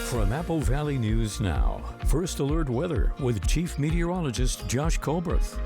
From Apple Valley News Now, First Alert Weather with Chief Meteorologist Josh Colbreth.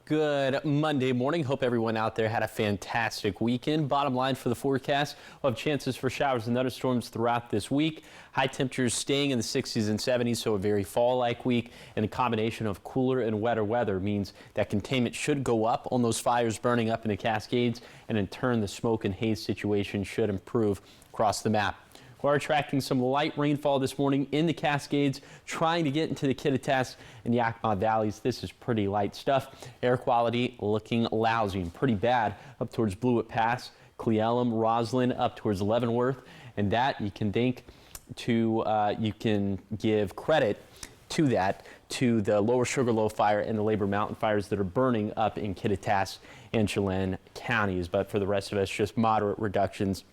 Good Monday morning. Hope everyone out there had a fantastic weekend. Bottom line for the forecast, we'll have chances for showers and thunderstorms throughout this week. High temperatures staying in the 60s and 70s, so a very fall-like week. And a combination of cooler and wetter weather means that containment should go up on those fires burning up in the Cascades, and in turn the smoke and haze situation should improve across the map. We're tracking some light rainfall this morning in the Cascades, trying to get into the Kittitas and Yakima valleys. This is pretty light stuff. Air quality looking lousy and pretty bad up towards Blewett Pass, Cle Elum, Roslyn, up towards Leavenworth, and that you can give credit to that to the Lower Sugarloaf fire and the Labor Mountain fires that are burning up in Kittitas and Chelan counties. But for the rest of us, just moderate reductions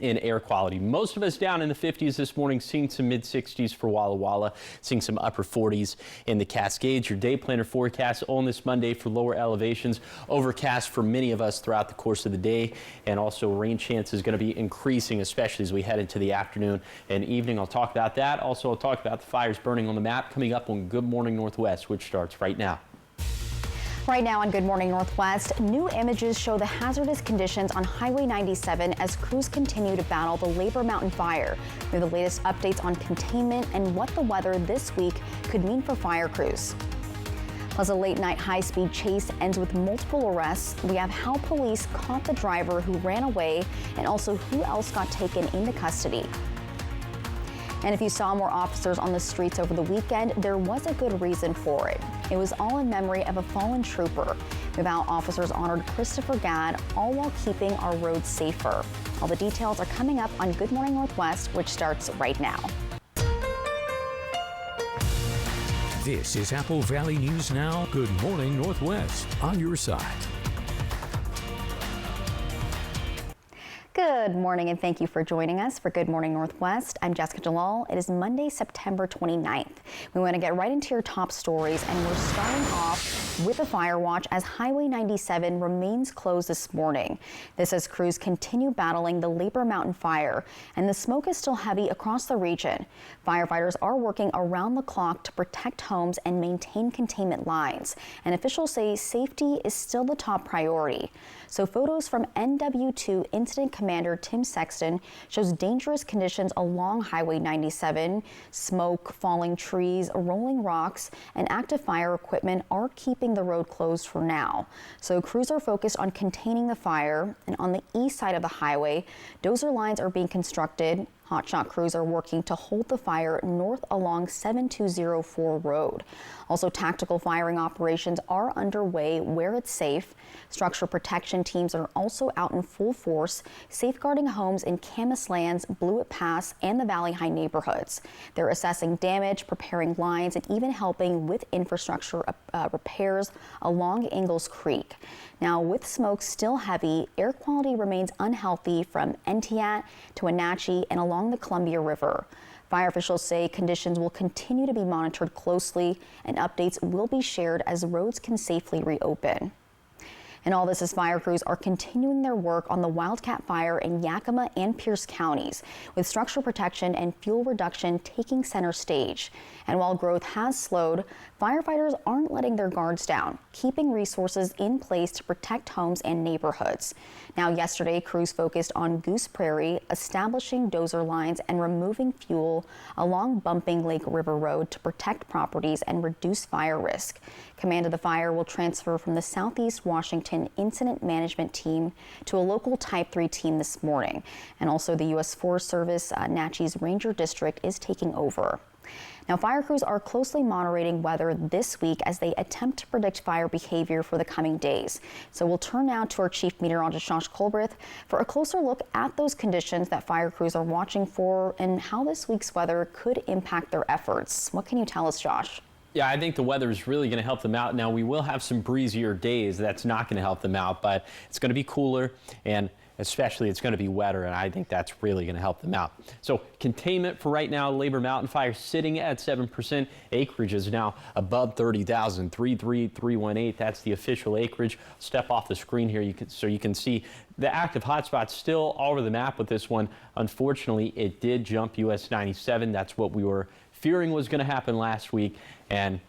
in air quality. Most of us down in the 50s this morning, seeing some mid-60s for Walla Walla, seeing some upper 40s in the Cascades. Your day planner forecast on this Monday for lower elevations, overcast for many of us throughout the course of the day, and also rain chance is going to be increasing, especially as we head into the afternoon and evening. I'll talk about that. Also, I'll talk about the fires burning on the map coming up on Good Morning Northwest, which starts right now. Right now on Good Morning Northwest, new images show the hazardous conditions on Highway 97 as crews continue to battle the Labor Mountain fire. We have the latest updates on containment and what the weather this week could mean for fire crews. Plus, a late-night high-speed chase ends with multiple arrests. We have how police caught the driver who ran away and also who else got taken into custody. And if you saw more officers on the streets over the weekend, there was a good reason for it. It was all in memory of a fallen trooper. How officers honored Christopher Gadd, all while keeping our roads safer. All the details are coming up on Good Morning Northwest, which starts right now. This is Apple Valley News Now. Good Morning Northwest, on your side. Good morning and thank you for joining us for Good Morning Northwest. I'm Jessica Jalal. It is Monday, September 29th. We want to get right into your top stories, and we're starting off with a fire watch as Highway 97 remains closed this morning. This as crews continue battling the Labor Mountain fire, and the smoke is still heavy across the region. Firefighters are working around the clock to protect homes and maintain containment lines, and officials say safety is still the top priority. So photos from NW2 Incident Commander Tim Sexton shows dangerous conditions along Highway 97. Smoke, falling trees, rolling rocks, and active fire equipment are keeping the road closed for now. So crews are focused on containing the fire, and on the east side of the highway, dozer lines are being constructed. Hotshot crews are working to hold the fire north along 7204 road. Also, tactical firing operations are underway where it's safe. Structure protection teams are also out in full force, safeguarding homes in Camas Lands, Blewett Pass, and the Valley High neighborhoods. They're assessing damage, preparing lines, and even helping with infrastructure repairs along Ingalls Creek. Now, with smoke still heavy, air quality remains unhealthy from Entiat to Wenatchee and along the Columbia River. Fire officials say conditions will continue to be monitored closely, and updates will be shared as roads can safely reopen. And all this as fire crews are continuing their work on the Wildcat fire in Yakima and Pierce counties, with structural protection and fuel reduction taking center stage. And while growth has slowed, firefighters aren't letting their guards down, keeping resources in place to protect homes and neighborhoods. Now, yesterday, crews focused on Goose Prairie, establishing dozer lines and removing fuel along Bumping Lake River Road to protect properties and reduce fire risk. Command of the fire will transfer from the Southeast Washington Incident Management Team to a local Type 3 team this morning. And also the U.S. Forest Service Natchez Ranger District is taking over. Now, fire crews are closely monitoring weather this week as they attempt to predict fire behavior for the coming days. So we'll turn now to our Chief Meteorologist Josh Colbreth for a closer look at those conditions that fire crews are watching for and how this week's weather could impact their efforts. What can you tell us, Josh? Yeah, I think the weather is really going to help them out. Now, we will have some breezier days. That's not going to help them out, but it's going to be cooler, and especially it's going to be wetter, and I think that's really going to help them out. So containment for right now, Labor Mountain Fire sitting at 7%. Acreage is now above 30,000, 33318. That's the official acreage. Step off the screen here so you can see the active hotspots still all over the map with this one. Unfortunately, it did jump US 97. That's what we were fearing was going to happen last week, and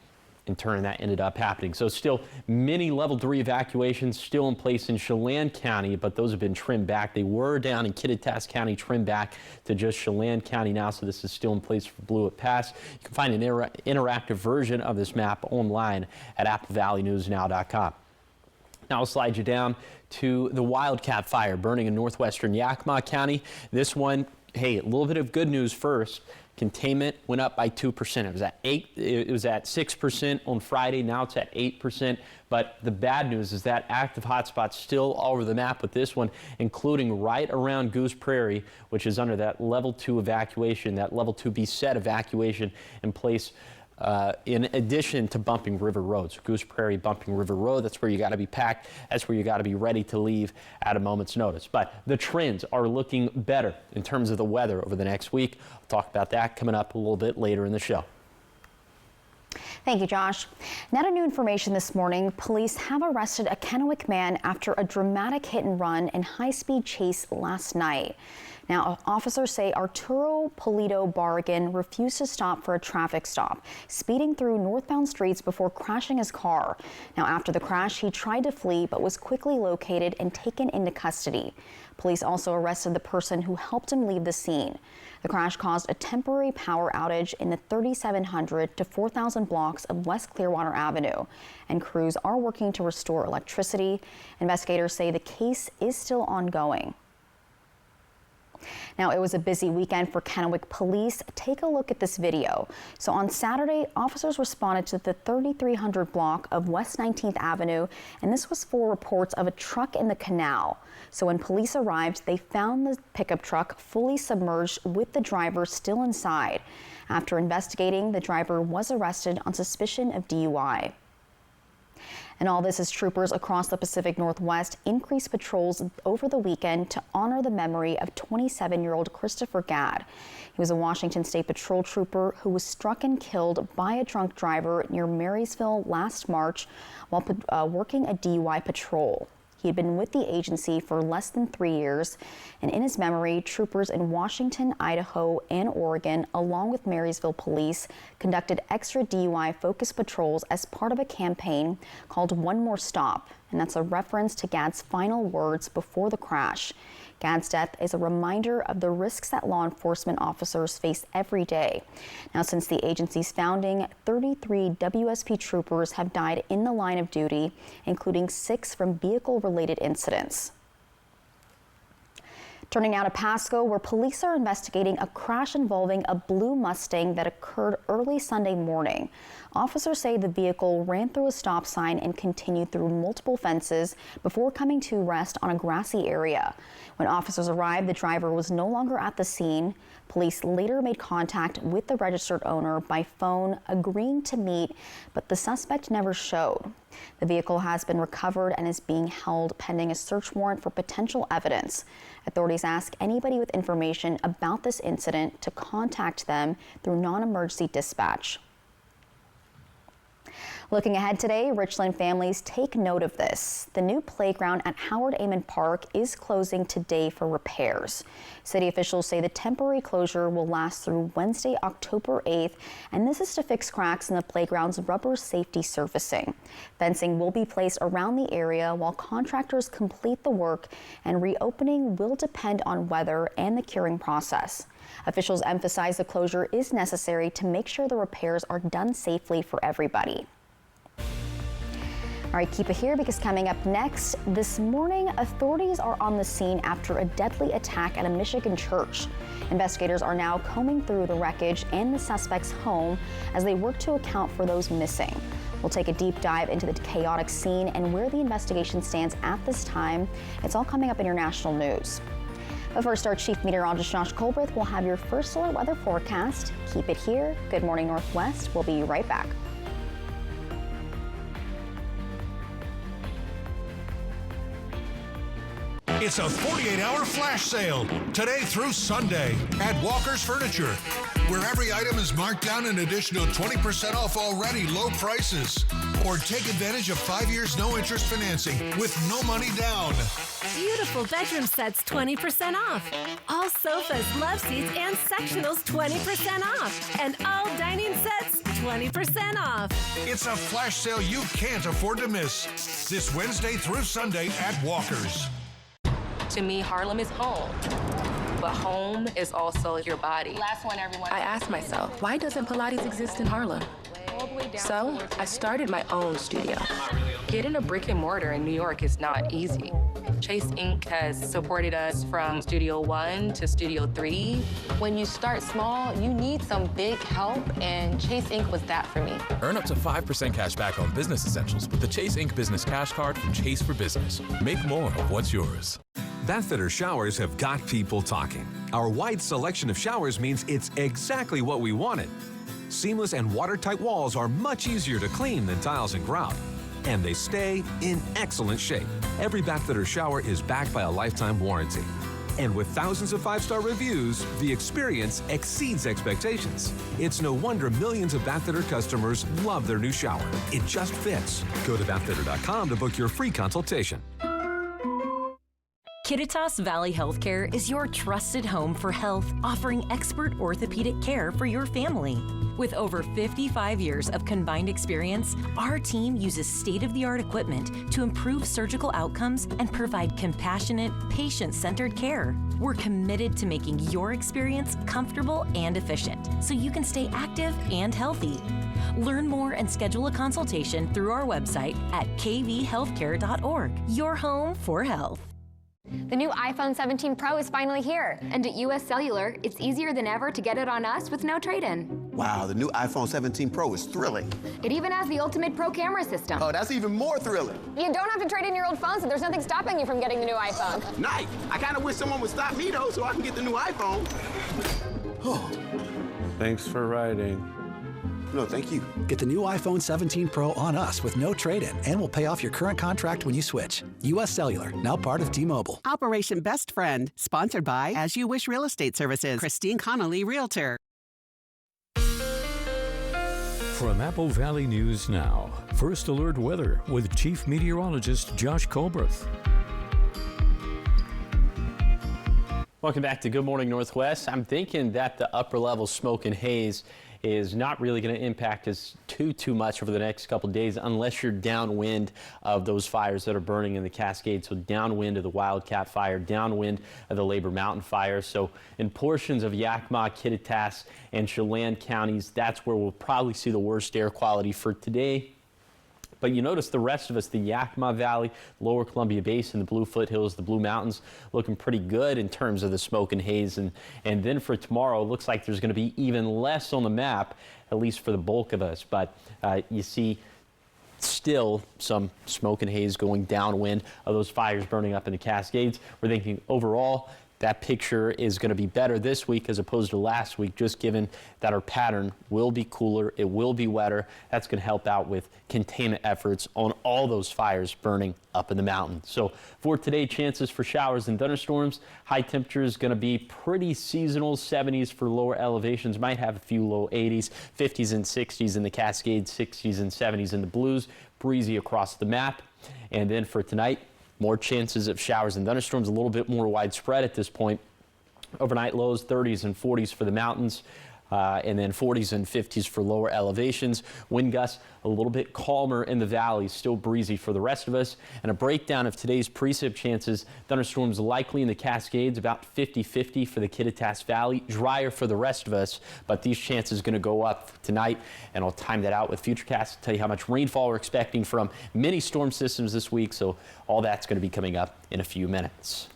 in turn that ended up happening. So still many level 3 evacuations still in place in Chelan County, but those have been trimmed back. They were down in Kittitas County, trimmed back to just Chelan County now, so this is still in place for Blewett Pass. You can find an interactive version of this map online at AppleValleyNewsNow.com. Now I'll slide you down to the Wildcat Fire burning in northwestern Yakima County. This one, hey, a little bit of good news first. Containment went up by 2%. It was at 6% on Friday. Now it's at 8%. But the bad news is that active hotspots still all over the map with this one, including right around Goose Prairie, which is under that level 2 evacuation, that level 2B set evacuation in place. In addition to Bumping River Road. So Goose Prairie, Bumping River Road, that's where you got to be packed. That's where you got to be ready to leave at a moment's notice. But the trends are looking better in terms of the weather over the next week. I'll talk about that coming up a little bit later in the show. Thank you, Josh. Now to new information this morning. Police have arrested a Kennewick man after a dramatic hit and run and high-speed chase last night. Now, officers say Arturo Polito Barragan refused to stop for a traffic stop, speeding through northbound streets before crashing his car. Now, after the crash, he tried to flee but was quickly located and taken into custody. Police also arrested the person who helped him leave the scene. The crash caused a temporary power outage in the 3700 to 4000 blocks of West Clearwater Avenue, and crews are working to restore electricity. Investigators say the case is still ongoing. Now, it was a busy weekend for Kennewick police. Take a look at this video. So on Saturday, officers responded to the 3300 block of West 19th Avenue, and this was for reports of a truck in the canal. So when police arrived, they found the pickup truck fully submerged with the driver still inside. After investigating, the driver was arrested on suspicion of DUI. And all this as troopers across the Pacific Northwest increased patrols over the weekend to honor the memory of 27-year-old Christopher Gadd. He was a Washington State Patrol trooper who was struck and killed by a drunk driver near Marysville last March while working a DUI patrol. He had been with the agency for less than 3 years, and in his memory, troopers in Washington, Idaho, and Oregon, along with Marysville police, conducted extra DUI-focused patrols as part of a campaign called One More Stop, and that's a reference to Gadd's final words before the crash. Gadd's death is a reminder of the risks that law enforcement officers face every day. Now, since the agency's founding, 33 WSP troopers have died in the line of duty, including 6 from vehicle-related incidents. Turning now to Pasco, where police are investigating a crash involving a blue Mustang that occurred early Sunday morning. Officers say the vehicle ran through a stop sign and continued through multiple fences before coming to rest on a grassy area. When officers arrived, the driver was no longer at the scene. Police later made contact with the registered owner by phone, agreeing to meet, but the suspect never showed. The vehicle has been recovered and is being held pending a search warrant for potential evidence. Authorities ask anybody with information about this incident to contact them through non-emergency dispatch. Looking ahead today, Richland families, take note of this. The new playground at Howard Amon Park is closing today for repairs. City officials say the temporary closure will last through Wednesday, October 8th, and this is to fix cracks in the playground's rubber safety surfacing. Fencing will be placed around the area while contractors complete the work, and reopening will depend on weather and the curing process. Officials emphasize the closure is necessary to make sure the repairs are done safely for everybody. All right, keep it here because coming up next, this morning, authorities are on the scene after a deadly attack at a Michigan church. Investigators are now combing through the wreckage and the suspect's home as they work to account for those missing. We'll take a deep dive into the chaotic scene and where the investigation stands at this time. It's all coming up in your national news. But first, our Chief Meteorologist Josh Colbreth will have your first alert weather forecast. Keep it here. Good Morning Northwest. We'll be right back. It's a 48-hour flash sale today through Sunday at Walker's Furniture, where every item is marked down an additional 20% off already low prices. Or take advantage of 5 years no interest financing with no money down. Beautiful bedroom sets 20% off. All sofas, love seats, and sectionals 20% off. And all dining sets 20% off. It's a flash sale you can't afford to miss. This Wednesday through Sunday at Walker's. To me, Harlem is home. But home is also your body. Last one, everyone. I asked myself, why doesn't Pilates exist in Harlem? So I started my own studio. Getting a brick and mortar in New York is not easy. Chase Inc. has supported us from Studio 1 to Studio 3. When you start small, you need some big help, and Chase Inc. was that for me. Earn up to 5% cash back on business essentials with the Chase Inc. Business Cash Card from Chase for Business. Make more of what's yours. Bathfitter showers have got people talking. Our wide selection of showers means it's exactly what we wanted. Seamless and watertight walls are much easier to clean than tiles and grout. And they stay in excellent shape. Every Bathfitter shower is backed by a lifetime warranty. And with thousands of 5-star reviews, the experience exceeds expectations. It's no wonder millions of Bathfitter customers love their new shower. It just fits. Go to bathfitter.com to book your free consultation. Kittitas Valley Healthcare is your trusted home for health, offering expert orthopedic care for your family. With over 55 years of combined experience, our team uses state-of-the-art equipment to improve surgical outcomes and provide compassionate, patient-centered care. We're committed to making your experience comfortable and efficient, so you can stay active and healthy. Learn more and schedule a consultation through our website at kvhealthcare.org. Your home for health. The new iPhone 17 Pro is finally here. And at US Cellular, it's easier than ever to get it on us with no trade-in. Wow, the new iPhone 17 Pro is thrilling. It even has the ultimate pro camera system. Oh, that's even more thrilling. You don't have to trade in your old phone, so there's nothing stopping you from getting the new iPhone. Nice. I kind of wish someone would stop me, though, so I can get the new iPhone. Thanks for riding. No, thank you. Get the new iPhone 17 Pro on us with no trade-in, and we'll pay off your current contract when you switch. US Cellular, now part of T-Mobile. Operation Best Friend, sponsored by As You Wish Real Estate Services. Christine Connolly, Realtor. From Apple Valley News Now, First Alert Weather with Chief Meteorologist Josh Colbreth. Welcome back to Good Morning Northwest. I'm thinking that the upper level smoke and haze is not really going to impact us too much over the next couple of days unless you're downwind of those fires that are burning in the Cascades. So downwind of the Wildcat Fire, downwind of the Labor Mountain Fire. So in portions of Yakima, Kittitas, and Chelan counties, that's where we'll probably see the worst air quality for today. But you notice the rest of us, the Yakima Valley, Lower Columbia Basin, the Blue Foothills, the Blue Mountains, looking pretty good in terms of the smoke and haze. And then for tomorrow, it looks like there's going to be even less on the map, at least for the bulk of us. But you see still some smoke and haze going downwind of those fires burning up in the Cascades. We're thinking overall, that picture is going to be better this week as opposed to last week, just given that our pattern will be cooler, it will be wetter. That's going to help out with containment efforts on all those fires burning up in the mountains. So for today, chances for showers and thunderstorms. High temperatures going to be pretty seasonal, 70s for lower elevations, might have a few low 80s, 50s and 60s in the Cascades, 60s and 70s in the Blues, breezy across the map. And then for tonight, more chances of showers and thunderstorms, a little bit more widespread at this point. Overnight lows, 30s and 40s for the mountains, and then 40s and 50s for lower elevations. Wind gusts a little bit calmer in the valleys, still breezy for the rest of us. And a breakdown of today's precip chances. Thunderstorms likely in the Cascades, about 50-50 for the Kittitas Valley. Drier for the rest of us, but these chances going to go up tonight. And I'll time that out with Futurecast to tell you how much rainfall we're expecting from many storm systems this week. So all that's going to be coming up in a few minutes.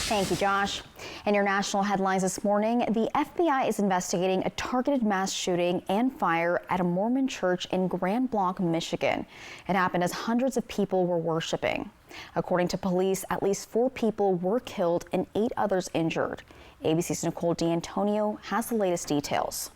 Thank you, Josh. In your national headlines this morning, the FBI is investigating a targeted mass shooting and fire at a Mormon church in Grand Blanc, Michigan. It happened as hundreds of people were worshiping. According to police, at least 4 people were killed and 8 others injured. ABC's Nicole D'Antonio has the latest details.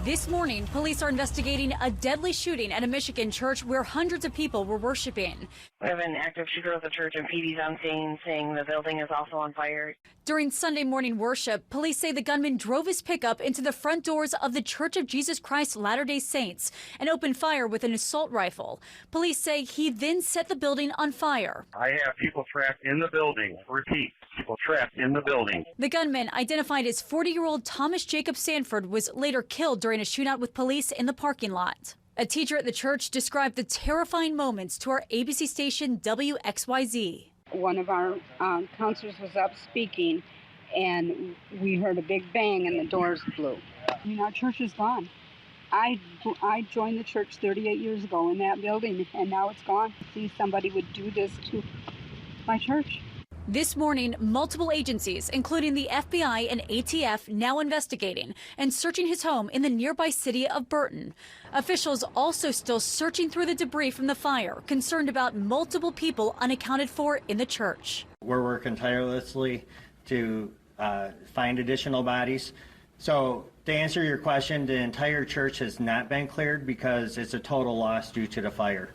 This morning, police are investigating a deadly shooting at a Michigan church where hundreds of people were worshiping. We have an active shooter at the church, and PD's on scene saying the building is also on fire. During Sunday morning worship, police say the gunman drove his pickup into the front doors of the Church of Jesus Christ Latter-day Saints and opened fire with an assault rifle. Police say he then set the building on fire. I have people trapped in the building. Repeat, people trapped in the building. The gunman, identified as 40-year-old Thomas Jacob Sanford, was later killed during a shootout with police in the parking lot. A teacher at the church described the terrifying moments to our ABC station WXYZ. One of our counselors was up speaking, and we heard a big bang and the doors blew. Our church is gone. I joined the church 38 years ago in that building, and now it's gone. See, somebody would do this to my church. This morning, multiple agencies, including the FBI and ATF, now investigating and searching his home in the nearby city of Burton. Officials also still searching through the debris from the fire, concerned about multiple people unaccounted for in the church. We're working tirelessly to find additional bodies. So to answer your question, the entire church has not been cleared because it's a total loss due to the fire.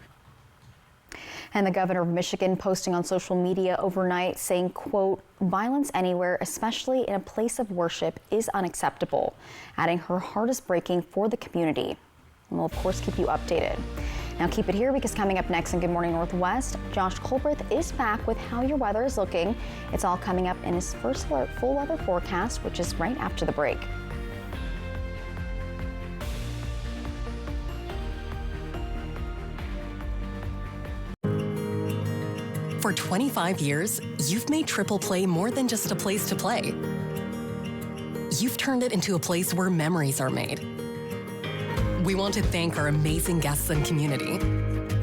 And the governor of Michigan posting on social media overnight saying, quote, "Violence anywhere, especially in a place of worship, is unacceptable," adding her heart is breaking for the community. And we'll, of course, keep you updated. Now keep it here, because coming up next in Good Morning Northwest, Josh Colbreth is back with how your weather is looking. It's all coming up in his first full weather forecast, which is right after the break. For 25 years, you've made Triple Play more than just a place to play. You've turned it into a place where memories are made. We want to thank our amazing guests and community.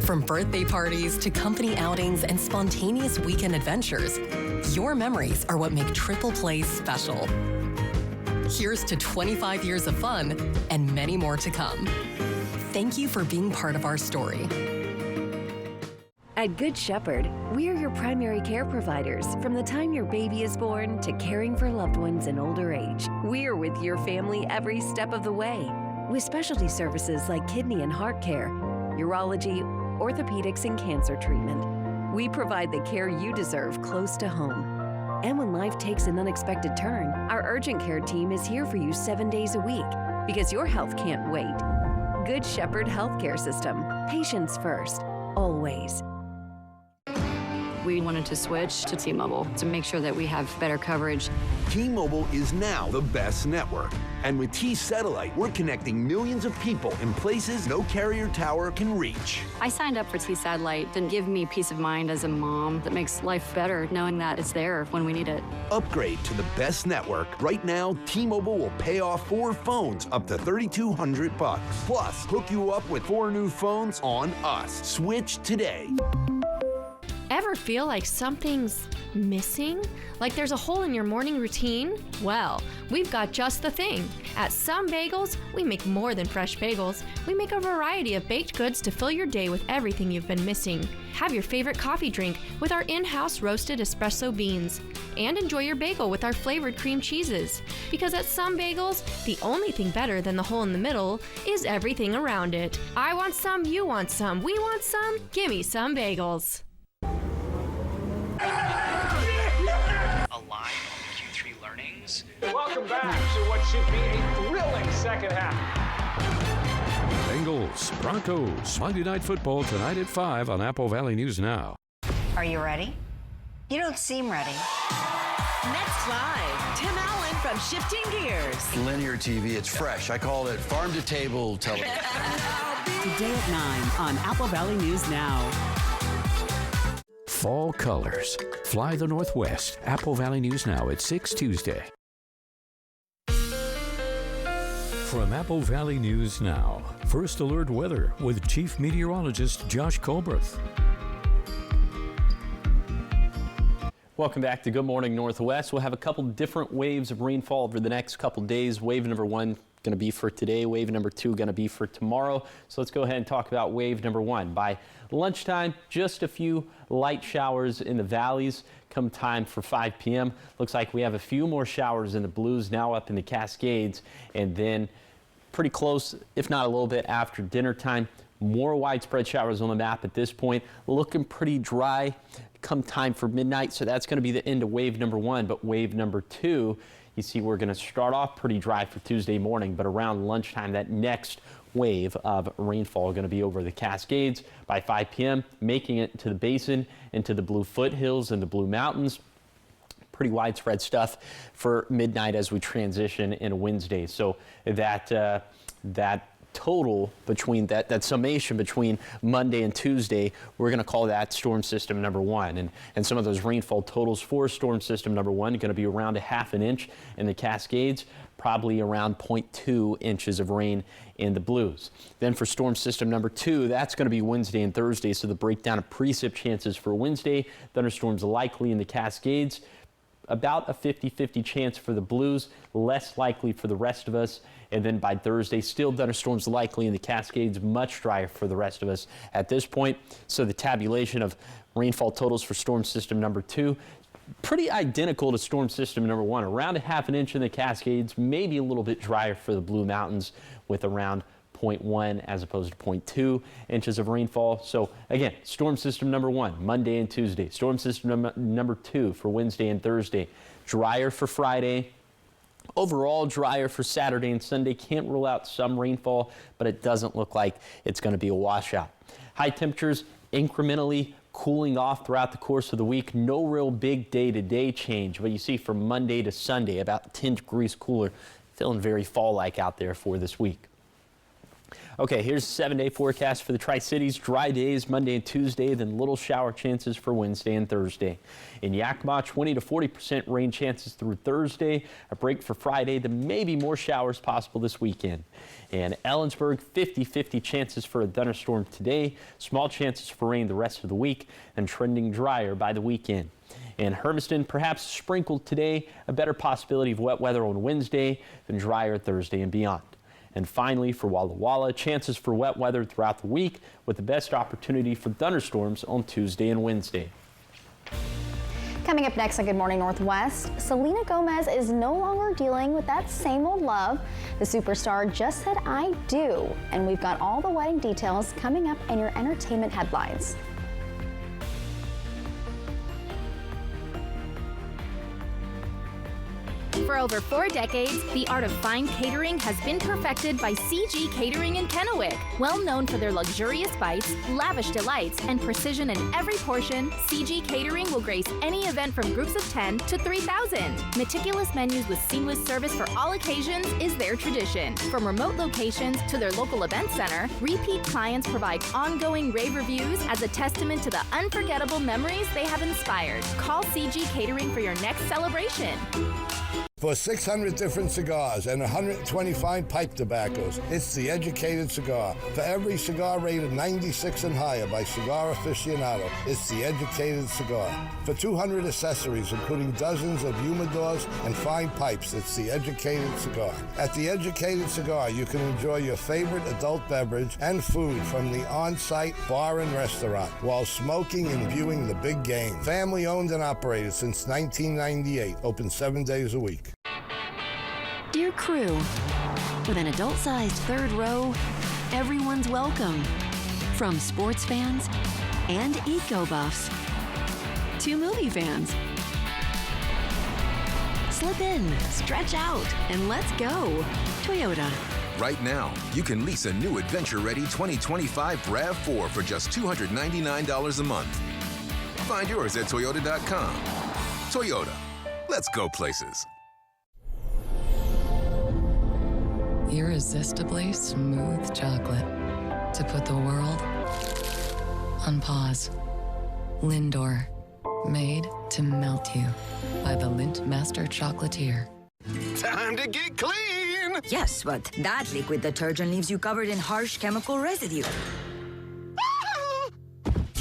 From birthday parties to company outings and spontaneous weekend adventures, your memories are what make Triple Play special. Here's to 25 years of fun and many more to come. Thank you for being part of our story. At Good Shepherd, we're your primary care providers from the time your baby is born to caring for loved ones in older age. We're with your family every step of the way, with specialty services like kidney and heart care, urology, orthopedics, and cancer treatment. We provide the care you deserve close to home. And when life takes an unexpected turn, our urgent care team is here for you 7 days a week, because your health can't wait. Good Shepherd Healthcare System. Patients first, always. We wanted to switch to T-Mobile to make sure that we have better coverage. T-Mobile is now the best network. And with T-Satellite, we're connecting millions of people in places no carrier tower can reach. I signed up for T-Satellite to give me peace of mind as a mom that makes life better knowing that it's there when we need it. Upgrade to the best network. Right now, T-Mobile will pay off 4 phones up to $3,200. Plus, hook you up with 4 new phones on us. Switch today. Ever feel like something's missing? Like there's a hole in your morning routine? Well, we've got just the thing. At Some Bagels, we make more than fresh bagels. We make a variety of baked goods to fill your day with everything you've been missing. Have your favorite coffee drink with our in-house roasted espresso beans. And enjoy your bagel with our flavored cream cheeses. Because at Some Bagels, the only thing better than the hole in the middle is everything around it. I want some, you want some, we want some, gimme Some Bagels. Alive on Q3 learnings. Welcome back to what should be a thrilling second half. Bengals, Broncos, Monday Night Football tonight at 5 on Apple Valley News Now. Are you ready? You don't seem ready. Next Live, Tim Allen from Shifting Gears. Linear TV, it's fresh. I call it farm-to-table television. Today at 9 on Apple Valley News Now. Fall colors. Fly the Northwest. Apple Valley News Now at 6 Tuesday. From Apple Valley News Now, First Alert Weather with Chief Meteorologist Josh Colbreth. Welcome back to Good Morning Northwest. We'll have a couple different waves of rainfall over the next couple days. Wave number 1 going to be for today. Wave number 2 going to be for tomorrow. So let's go ahead and talk about wave number 1. By lunchtime, just a few light showers in the valleys. Come time for 5 p.m. Looks like we have a few more showers in the Blues, now up in the Cascades, and then pretty close, if not a little bit after dinner time. More widespread showers on the map at this point, looking pretty dry come time for midnight. So that's going to be the end of wave number 1. But wave number 2, you see we're going to start off pretty dry for Tuesday morning, but around lunchtime, that next wave of rainfall going to be over the Cascades by 5 p.m., making it to the basin, into the Blue Foothills and the Blue Mountains. Pretty widespread stuff for midnight as we transition into Wednesday. So that total between that summation between Monday and Tuesday, we're going to call that storm system number 1. And some of those rainfall totals for storm system number 1 are going to be around 1/2 inch in the Cascades, probably around 0.2 inches of rain in the Blues. Then for storm system number 2, that's going to be Wednesday and Thursday. So the breakdown of precip chances for Wednesday, thunderstorms likely in the Cascades, about a 50-50 chance for the Blues, less likely for the rest of us. And then by Thursday, still thunderstorms likely in the Cascades, much drier for the rest of us at this point. So the tabulation of rainfall totals for storm system number 2, pretty identical to storm system number 1, around 1/2 inch in the Cascades, maybe a little bit drier for the Blue Mountains with around 0.1 as opposed to 0.2 inches of rainfall. So again, storm system number 1, Monday and Tuesday. Storm system number 2 for Wednesday and Thursday. Drier for Friday. Overall drier for Saturday and Sunday. Can't rule out some rainfall, but it doesn't look like it's going to be a washout. High temperatures incrementally cooling off throughout the course of the week. No real big day-to-day change, but you see from Monday to Sunday, about 10 degrees cooler. Feeling very fall-like out there for this week. Okay, here's the 7-day forecast for the Tri-Cities. Dry days Monday and Tuesday, then little shower chances for Wednesday and Thursday. In Yakima, 20 to 40% rain chances through Thursday. A break for Friday, then maybe more showers possible this weekend. In Ellensburg, 50-50 chances for a thunderstorm today. Small chances for rain the rest of the week, and trending drier by the weekend. In Hermiston, perhaps sprinkled today. A better possibility of wet weather on Wednesday, then drier Thursday and beyond. And finally, for Walla Walla, chances for wet weather throughout the week with the best opportunity for thunderstorms on Tuesday and Wednesday. Coming up next on Good Morning Northwest, Selena Gomez is no longer dealing with that same old love. The superstar just said, "I do." And we've got all the wedding details coming up in your entertainment headlines. For over 4 decades, the art of fine catering has been perfected by CG Catering in Kennewick. Well known for their luxurious bites, lavish delights, and precision in every portion, CG Catering will grace any event from groups of 10 to 3,000. Meticulous menus with seamless service for all occasions is their tradition. From remote locations to their local event center, repeat clients provide ongoing rave reviews as a testament to the unforgettable memories they have inspired. Call CG Catering for your next celebration. For 600 different cigars and 125 pipe tobaccos, it's The Educated Cigar. For every cigar rated 96 and higher by Cigar Aficionado, it's The Educated Cigar. For 200 accessories, including dozens of humidors and fine pipes, it's The Educated Cigar. At The Educated Cigar, you can enjoy your favorite adult beverage and food from the on-site bar and restaurant while smoking and viewing the big game. Family owned and operated since 1998, open 7 days a week. Dear crew, with an adult-sized third row, everyone's welcome. From sports fans and eco buffs to movie fans. Slip in, stretch out, and let's go. Toyota. Right now, you can lease a new adventure-ready 2025 RAV4 for just $299 a month. Find yours at Toyota.com. Toyota, let's go places. Irresistibly smooth chocolate to put the world on pause. Lindor, made to melt you by the Lindt Master Chocolatier. Time to get clean! Yes, but that liquid detergent leaves you covered in harsh chemical residue.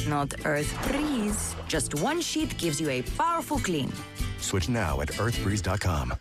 Not Earth Breeze. Just one sheet gives you a powerful clean. Switch now at earthbreeze.com.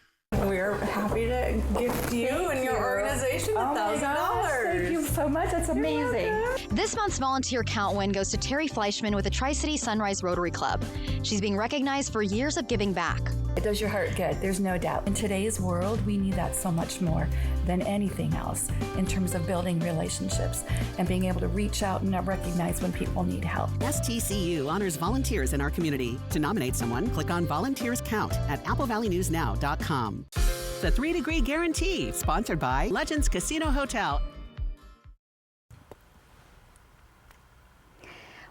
We're happy to gift you and your organization $1,000. Thank you so much. That's amazing. This month's volunteer count win goes to Terry Fleischman with the Tri-City Sunrise Rotary Club. She's being recognized for years of giving back. It does your heart good, there's no doubt. In today's world, we need that so much more than anything else in terms of building relationships and being able to reach out and recognize when people need help. STCU honors volunteers in our community. To nominate someone, click on Volunteers Count at AppleValleyNewsNow.com. The 3 Degree Guarantee, sponsored by Legends Casino Hotel.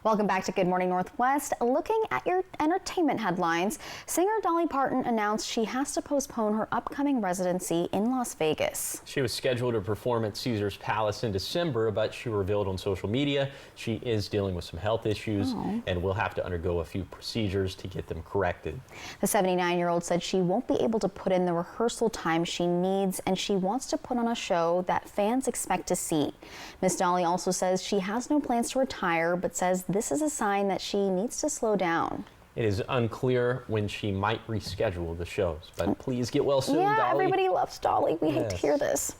Welcome back to Good Morning Northwest. Looking at your entertainment headlines, singer Dolly Parton announced she has to postpone her upcoming residency in Las Vegas. She was scheduled to perform at Caesars Palace in December, but she revealed on social media she is dealing with some health issues and will have to undergo a few procedures to get them corrected. The 79-year-old said she won't be able to put in the rehearsal time she needs, and she wants to put on a show that fans expect to see. Miss Dolly also says she has no plans to retire, but says this is a sign that she needs to slow down. It is unclear when she might reschedule the shows, but please get well soon, yeah, Dolly. Everybody loves Dolly. We hate to hear this.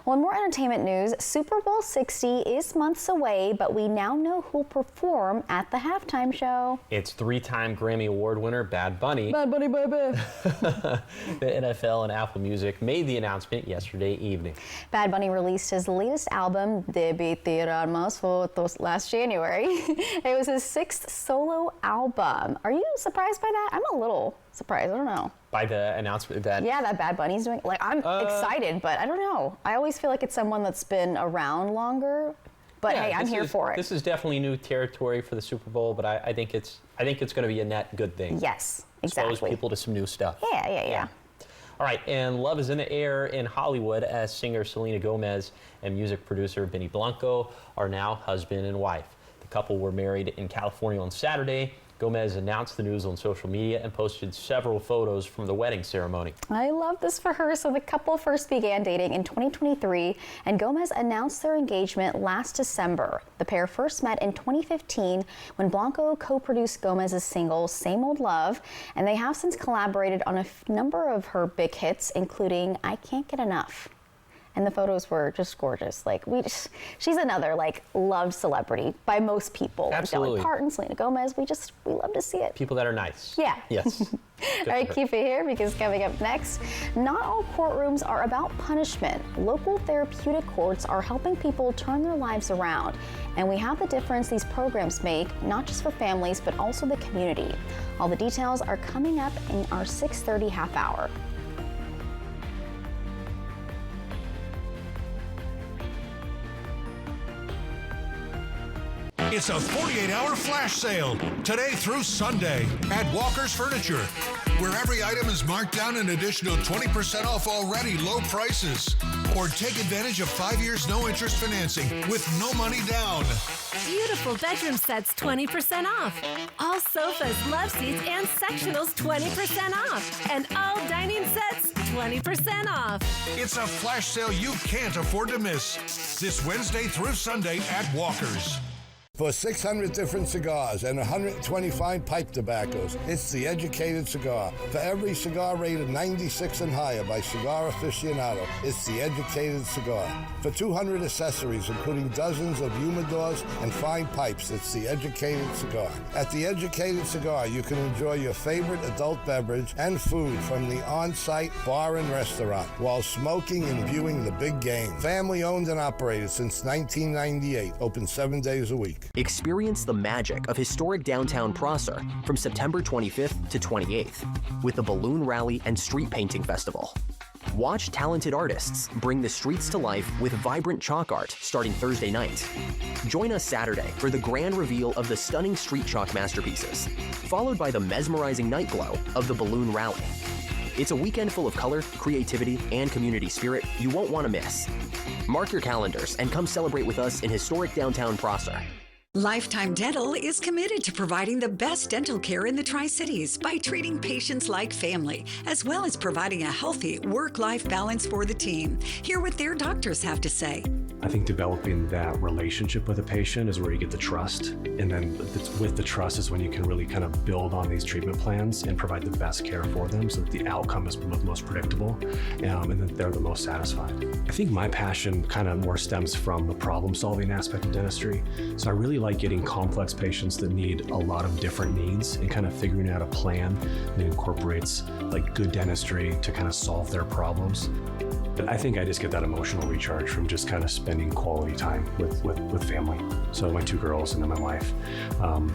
Well, in more entertainment news, Super Bowl 60 is months away, but we now know who'll perform at the halftime show. It's 3-time Grammy Award winner Bad Bunny. Bad Bunny, baby. The NFL and Apple Music made the announcement yesterday evening. Bad Bunny released his latest album, Debí Tirar Más Fotos, last January. It was his 6th solo album. Are you surprised by that? I'm a little surprised. I don't know. By the announcement that... Yeah, that Bad Bunny's doing... Like, I'm excited, but I don't know. I always feel like it's someone that's been around longer. But yeah, hey, I'm here for it. This is definitely new territory for the Super Bowl, but I think it's going to be a net good thing. Yes, exactly. Expose people to some new stuff. Yeah. All right, and love is in the air in Hollywood as singer Selena Gomez and music producer Benny Blanco are now husband and wife. The couple were married in California on Saturday. Gomez announced the news on social media and posted several photos from the wedding ceremony. I love this for her. So the couple first began dating in 2023, and Gomez announced their engagement last December. The pair first met in 2015 when Blanco co-produced Gomez's single, Same Old Love, and they have since collaborated on a number of her big hits, including I Can't Get Enough. And the photos were just gorgeous. Like, she's another, like, loved celebrity by most people. Absolutely. Dolly Parton, Selena Gomez, we love to see it. People that are nice. Yeah. Yes. All right, keep it here because coming up next, not all courtrooms are about punishment. Local therapeutic courts are helping people turn their lives around. And we have the difference these programs make, not just for families, but also the community. All the details are coming up in our 6:30 half hour. It's a 48-hour flash sale today through Sunday at Walker's Furniture, where every item is marked down an additional 20% off already low prices. Or take advantage of 5 years no interest financing with no money down. Beautiful bedroom sets 20% off. All sofas, love seats, and sectionals 20% off. And all dining sets 20% off. It's a flash sale you can't afford to miss. This Wednesday through Sunday at Walker's. For 600 different cigars and 125 pipe tobaccos, it's The Educated Cigar. For every cigar rated 96 and higher by Cigar Aficionado, it's The Educated Cigar. For 200 accessories, including dozens of humidors and fine pipes, it's The Educated Cigar. At The Educated Cigar, you can enjoy your favorite adult beverage and food from the on-site bar and restaurant while smoking and viewing the big game. Family owned and operated since 1998, open 7 days a week. Experience the magic of historic downtown Prosser from September 25th to 28th with the Balloon Rally and Street Painting Festival. Watch talented artists bring the streets to life with vibrant chalk art starting Thursday night. Join us Saturday for the grand reveal of the stunning street chalk masterpieces, followed by the mesmerizing night glow of the Balloon Rally. It's a weekend full of color, creativity, and community spirit you won't want to miss. Mark your calendars and come celebrate with us in historic downtown Prosser. Lifetime Dental is committed to providing the best dental care in the Tri-Cities by treating patients like family, as well as providing a healthy work-life balance for the team. Hear what their doctors have to say. I think developing that relationship with a patient is where you get the trust. And then with the trust is when you can really kind of build on these treatment plans and provide the best care for them so that the outcome is most predictable and that they're the most satisfied. I think my passion kind of more stems from the problem-solving aspect of dentistry. So I really like getting complex patients that need a lot of different needs and kind of figuring out a plan that incorporates like good dentistry to kind of solve their problems. I think I just get that emotional recharge from just kind of spending quality time with family. So my 2 girls and then my wife.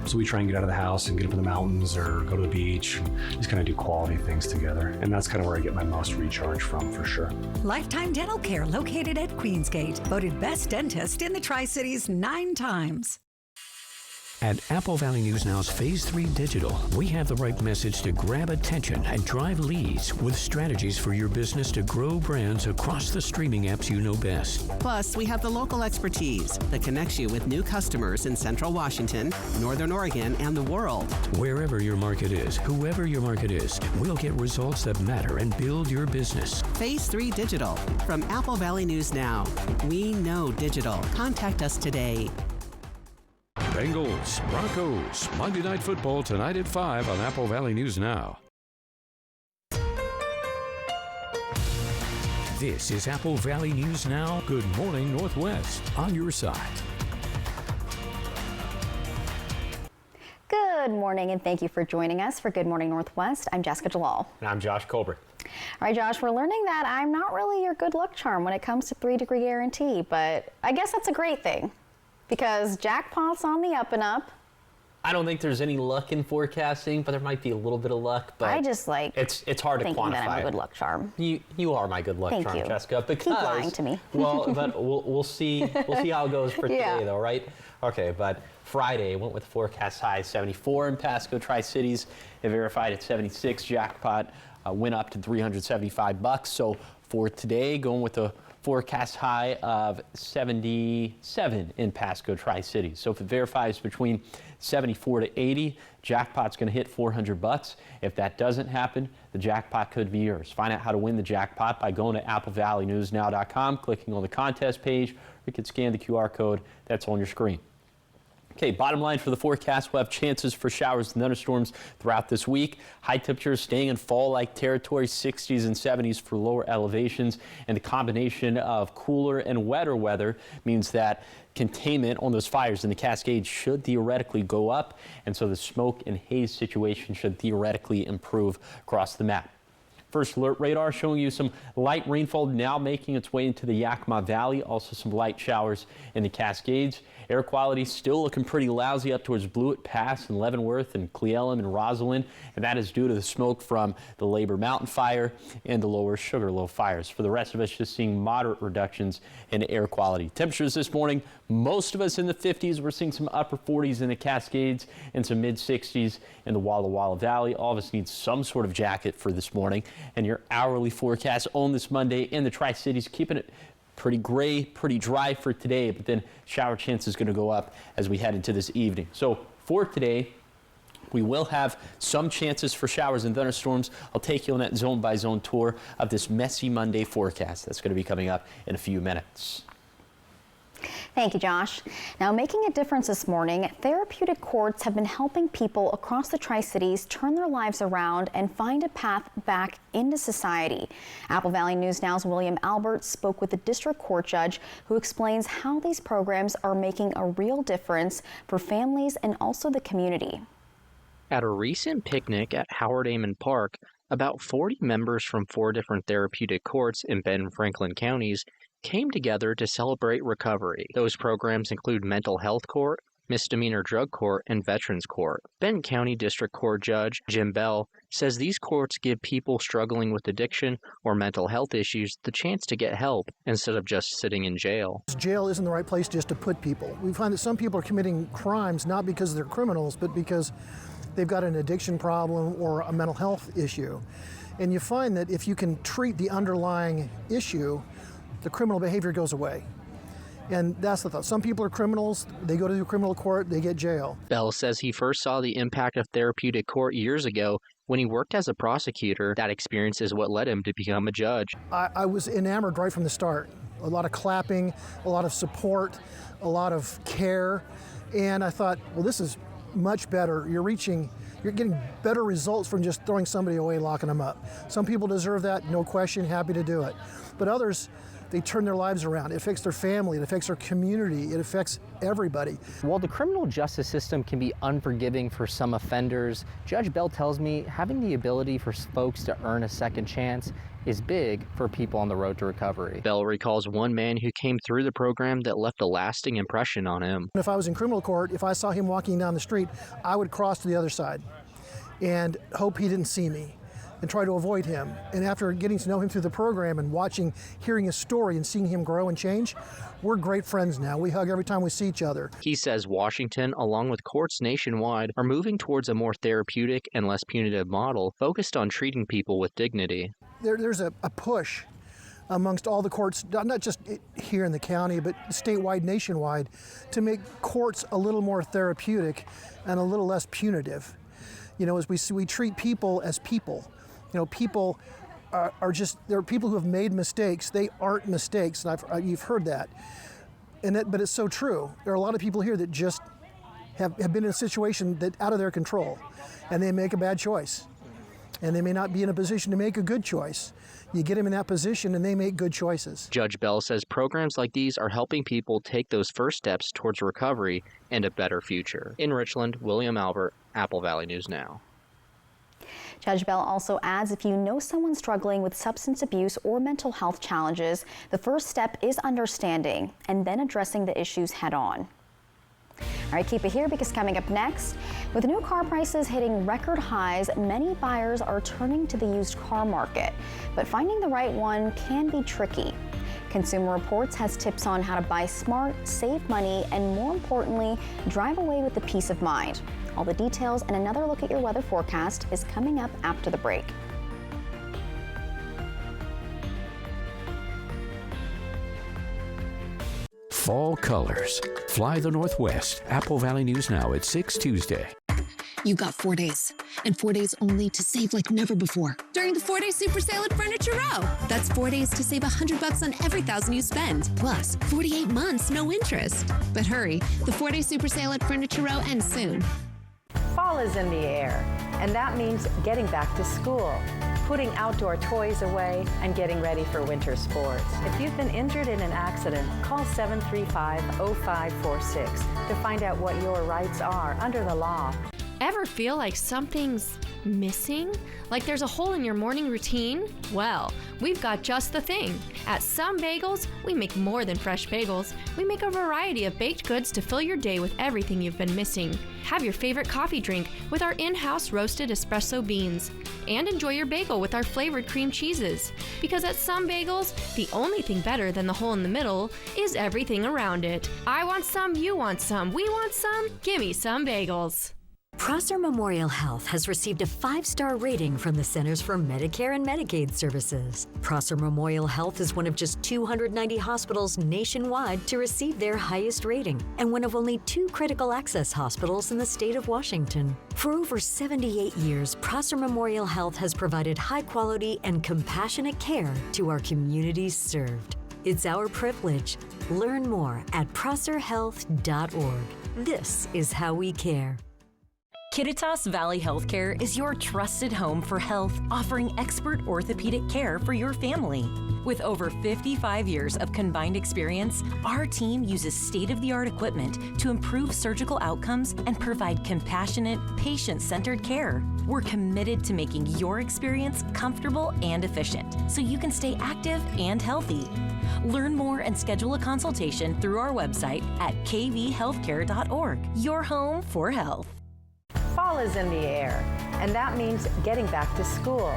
So we try and get out of the house and get up in the mountains or go to the beach and just kind of do quality things together. And that's kind of where I get my most recharge from, for sure. Lifetime Dental Care, located at Queensgate, voted best dentist in the Tri-Cities 9 times. At Apple Valley News Now's Phase 3 Digital, we have the right message to grab attention and drive leads with strategies for your business to grow brands across the streaming apps you know best. Plus, we have the local expertise that connects you with new customers in Central Washington, Northern Oregon, and the world. Wherever your market is, whoever your market is, we'll get results that matter and build your business. Phase 3 Digital from Apple Valley News Now. We know digital. Contact us today. Bengals, Broncos, Monday Night Football tonight at 5 on Apple Valley News Now. This is Apple Valley News Now. Good morning, Northwest, on your side. Good morning, and thank you for joining us for Good Morning Northwest. I'm Jessica Jalal. And I'm Josh Colbert. All right, Josh, we're learning that I'm not really your good luck charm when it comes to 3-degree guarantee, but I guess that's a great thing. Because jackpot's on the up and up. I don't think there's any luck in forecasting, but there might be a little bit of luck. But I just like it's hard to quantify. That I'm a good luck charm. You are my good luck charm, you. Jessica. Because, keep lying to me. Well, but we'll see how it goes for today, though, right? Okay, but Friday went with the forecast high 74 in Pasco Tri-Cities. It verified at 76. Jackpot went up to $375. So for today, going with the forecast high of 77 in Pasco Tri-Cities. So if it verifies between 74 to 80, jackpot's going to hit $400. If that doesn't happen, the jackpot could be yours. Find out how to win the jackpot by going to applevalleyNewsNow.com, clicking on the contest page, or you can scan the QR code that's on your screen. Okay, bottom line for the forecast, we'll have chances for showers and thunderstorms throughout this week. High temperatures staying in fall-like territory, 60s and 70s for lower elevations. And the combination of cooler and wetter weather means that containment on those fires in the Cascades should theoretically go up. And so the smoke and haze situation should theoretically improve across the map. First alert radar showing you some light rainfall now making its way into the Yakima Valley. Also some light showers in the Cascades. Air quality still looking pretty lousy up towards Blewett Pass and Leavenworth and Cle Elum and Rosalind. And that is due to the smoke from the Labor Mountain fire and the lower Sugarloaf fires. For the rest of us, just seeing moderate reductions in air quality. Temperatures this morning, most of us in the 50s. We're seeing some upper 40s in the Cascades and some mid 60s in the Walla Walla Valley. All of us need some sort of jacket for this morning. And your hourly forecast on this Monday in the Tri-Cities, keeping it pretty gray, pretty dry for today, but then shower chance is going to go up as we head into this evening. So for today, we will have some chances for showers and thunderstorms. I'll take you on that zone by zone tour of this messy Monday forecast that's going to be coming up in a few minutes. Thank you, Josh. Now, making a difference this morning, therapeutic courts have been helping people across the Tri-Cities turn their lives around and find a path back into society. Apple Valley News Now's William Albert spoke with the district court judge who explains how these programs are making a real difference for families and also the community. At a recent picnic at Howard Amon Park, about 40 members from 4 different therapeutic courts in Benton and Franklin counties came together to celebrate recovery. Those programs include Mental Health Court, Misdemeanor Drug Court, and Veterans Court. Benton County District Court Judge Jim Bell says these courts give people struggling with addiction or mental health issues the chance to get help instead of just sitting in jail. Jail isn't the right place just to put people. We find that some people are committing crimes not because they're criminals, but because they've got an addiction problem or a mental health issue. And you find that if you can treat the underlying issue, the criminal behavior goes away. And that's the thought. Some people are criminals. They go to the criminal court. They get jail. Bell says he first saw the impact of therapeutic court years ago when he worked as a prosecutor. That experience is what led him to become a judge. I was enamored right from the start. A lot of clapping, a lot of support, a lot of care. And I thought, well, this is much better. You're getting better results from just throwing somebody away and locking them up. Some people deserve that, no question, happy to do it. But others, they turn their lives around. It affects their family, it affects their community, it affects everybody. While the criminal justice system can be unforgiving for some offenders, Judge Bell tells me having the ability for folks to earn a second chance is big for people on the road to recovery. Bell recalls one man who came through the program that left a lasting impression on him. If I was in criminal court, if I saw him walking down the street, I would cross to the other side and hope he didn't see me and try to avoid him. And after getting to know him through the program and hearing his story and seeing him grow and change, we're great friends now. We hug every time we see each other. He says Washington, along with courts nationwide, are moving towards a more therapeutic and less punitive model focused on treating people with dignity. There's a push amongst all the courts, not just here in the county, but statewide, nationwide, to make courts a little more therapeutic and a little less punitive. You know, as we treat people as people. You know, people there are people who have made mistakes. They aren't mistakes, and you've heard that. But it's so true. There are a lot of people here that just have been in a situation that's out of their control, and they make a bad choice. And they may not be in a position to make a good choice. You get them in that position, and they make good choices. Judge Bell says programs like these are helping people take those first steps towards recovery and a better future. In Richland, William Albert, Apple Valley News Now. Judge Bell also adds, if you know someone struggling with substance abuse or mental health challenges, the first step is understanding and then addressing the issues head on. All right, keep it here because coming up next, with new car prices hitting record highs, many buyers are turning to the used car market, but finding the right one can be tricky. Consumer Reports has tips on how to buy smart, save money, and more importantly, drive away with the peace of mind. All the details and another look at your weather forecast is coming up after the break. Fall colors. Fly the Northwest. Apple Valley News Now at 6 Tuesday. You've got 4 days, and 4 days only to save like never before during the 4-day super sale at Furniture Row. That's 4 days to save $100 on every $1,000 you spend, plus 48 months, no interest. But hurry, the 4-day super sale at Furniture Row ends soon. Fall is in the air, and that means getting back to school, putting outdoor toys away, and getting ready for winter sports. If you've been injured in an accident, call 735-0546 to find out what your rights are under the law. Ever feel like something's missing? Like there's a hole in your morning routine? Well, we've got just the thing. At Some Bagels, we make more than fresh bagels. We make a variety of baked goods to fill your day with everything you've been missing. Have your favorite coffee drink with our in-house roasted espresso beans. And enjoy your bagel with our flavored cream cheeses. Because at Some Bagels, the only thing better than the hole in the middle is everything around it. I want some, you want some, we want some, gimme Some Bagels. Prosser Memorial Health has received a 5-star rating from the Centers for Medicare and Medicaid Services. Prosser Memorial Health is one of just 290 hospitals nationwide to receive their highest rating, and one of only 2 critical access hospitals in the state of Washington. For over 78 years, Prosser Memorial Health has provided high-quality and compassionate care to our communities served. It's our privilege. Learn more at prosserhealth.org. This is how we care. Kittitas Valley Healthcare is your trusted home for health, offering expert orthopedic care for your family. With over 55 years of combined experience, our team uses state-of-the-art equipment to improve surgical outcomes and provide compassionate, patient-centered care. We're committed to making your experience comfortable and efficient, so you can stay active and healthy. Learn more and schedule a consultation through our website at kvhealthcare.org. Your home for health. Fall is in the air, and that means getting back to school,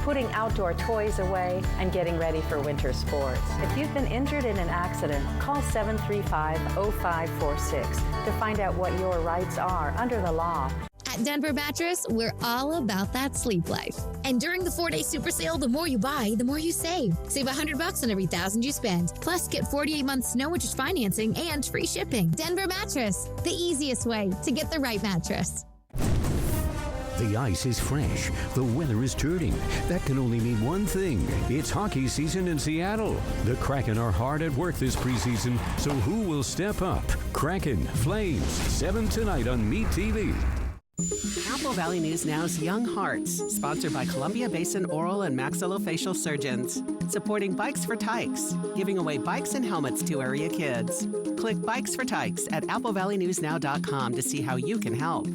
putting outdoor toys away, and getting ready for winter sports. If you've been injured in an accident, call 735-0546 to find out what your rights are under the law. At At Denver Mattress, we're all about that sleep life. And during the 4-day super sale, the more you buy, the more you save. Save $100 on every $1,000 you spend. Plus, get 48 months no interest financing and free shipping. Denver Mattress, the easiest way to get the right mattress. The ice is fresh. The weather is turning. That can only mean one thing. It's hockey season in Seattle. The Kraken are hard at work this preseason, so who will step up? Kraken, Flames, 7 tonight on Meet TV. Apple Valley News Now's Young Hearts, sponsored by Columbia Basin Oral and Maxillofacial Surgeons, supporting Bikes for Tykes, giving away bikes and helmets to area kids. Click Bikes for Tykes at applevalleynewsnow.com to see how you can help.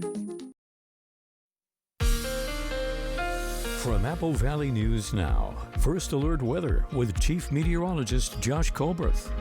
From Apple Valley News Now, First Alert Weather with Chief Meteorologist Josh Colbreth.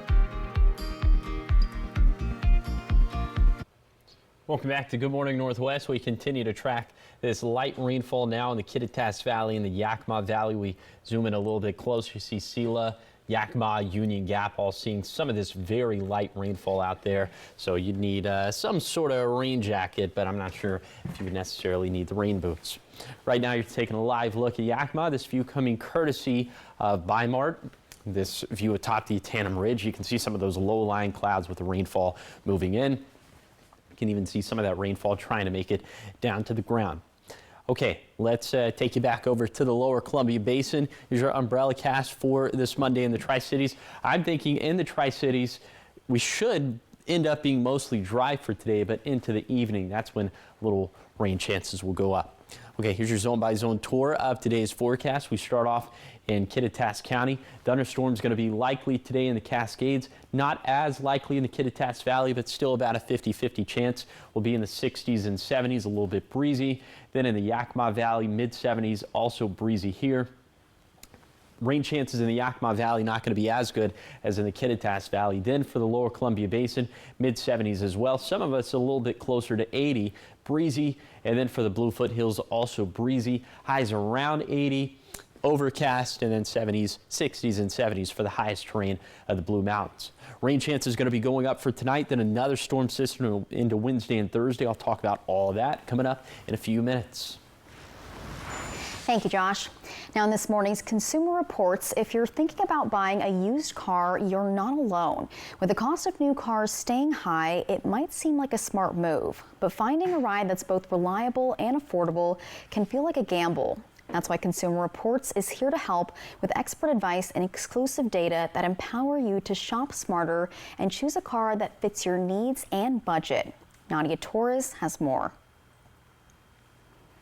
Welcome back to Good Morning Northwest. We continue to track this light rainfall now in the Kittitas Valley and the Yakima Valley. We zoom in a little bit closer. You see Sela, Yakima, Union Gap all seeing some of this very light rainfall out there. So you'd need some sort of rain jacket, but I'm not sure if you would necessarily need the rain boots. Right now you're taking a live look at Yakima. This view coming courtesy of Bi-Mart. This view atop the Tanum Ridge. You can see some of those low-lying clouds with the rainfall moving in. You can even see some of that rainfall trying to make it down to the ground. Okay, let's take you back over to the lower Columbia Basin. Here's your umbrella cast for this Monday in the Tri-Cities. I'm thinking in the Tri-Cities, we should end up being mostly dry for today, but into the evening, that's when little rain chances will go up. Okay, here's your zone-by-zone tour of today's forecast. We start off in Kittitas County. Thunderstorms going to be likely today in the Cascades. Not as likely in the Kittitas Valley, but still about a 50-50 chance. We'll be in the 60s and 70s, a little bit breezy. Then in the Yakima Valley, mid-70s, also breezy here. Rain chances in the Yakima Valley not going to be as good as in the Kittitas Valley. Then for the lower Columbia Basin, mid-70s as well. Some of us a little bit closer to 80, breezy. And then for the Blue Foothills, also breezy. Highs around 80, overcast, and then 70s, 60s, and 70s for the highest terrain of the Blue Mountains. Rain chances going to be going up for tonight, then another storm system into Wednesday and Thursday. I'll talk about all of that coming up in a few minutes. Thank you, Josh. Now in this morning's Consumer Reports, if you're thinking about buying a used car, you're not alone. With the cost of new cars staying high, it might seem like a smart move, but finding a ride that's both reliable and affordable can feel like a gamble. That's why Consumer Reports is here to help with expert advice and exclusive data that empower you to shop smarter and choose a car that fits your needs and budget. Nadia Torres has more.